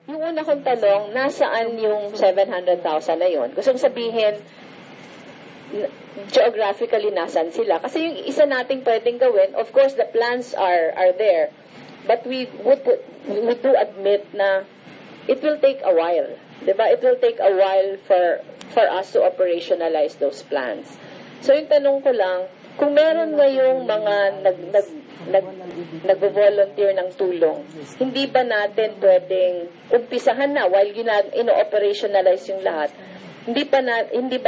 Yung una kong tanong, nasaan yung 700,000 na yun? Gusto kong sabihin, geographically nasan sila? Kasi yung isa nating pwedeng gawin, of course, the plans are there. But we do admit na it will take a while. Diba? It will take a while for us to operationalize those plans. So yung tanong ko lang, kung meron ngayong mga nag-volunteer ng tulong, hindi ba natin pwedeng umpisahan na while ino-operationalize yung lahat? Hindi ba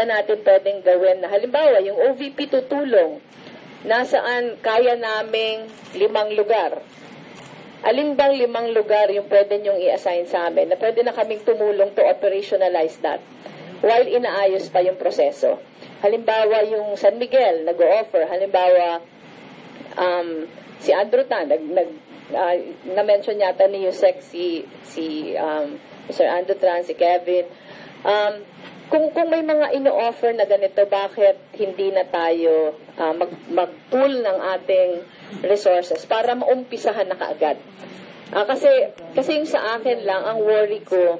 natin pwedeng gawin na halimbawa yung OVP tutulong, nasaan kaya naming 5 lugar? Alin bang 5 lugar yung pwede nyong i-assign sa amin na pwede na kaming tumulong to operationalize that while inaayos pa yung proseso? Halimbawa yung San Miguel nag-o-offer, halimbawa si Andrew Tan na-mention yata ni Yusek si Sir Andrew Tan, si Kevin. Kung may mga ino-offer na ganito, bakit hindi na tayo mag-pool ng ating resources para maumpisahan na kaagad? Kasi yung sa akin lang, ang worry ko,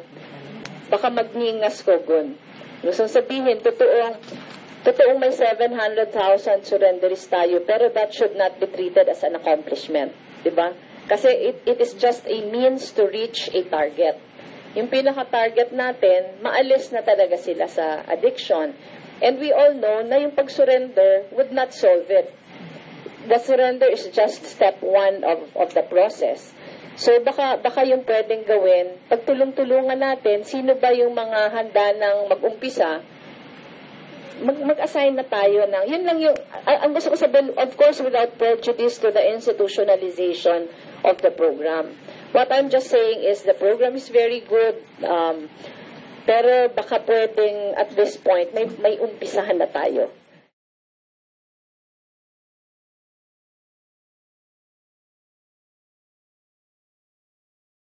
baka magningas ko gun. Gusto sabihin, totoong may 700,000 surrenderies tayo, pero that should not be treated as an accomplishment. Diba? Kasi it is just a means to reach a target. Yung pinaka-target natin, maalis na talaga sila sa addiction. And we all know na yung pag-surrender would not solve it. The surrender is just step 1 of the process. So baka yung pwedeng gawin, pagtulong-tulungan natin, sino ba yung mga handa ng mag-umpisa, mag-assign na tayo ng, yun lang yung, ang gusto ko sabihin, of course, without prejudice to the institutionalization of the program. What I'm just saying is the program is very good, pero baka pwedeng at this point, may umpisahan na tayo.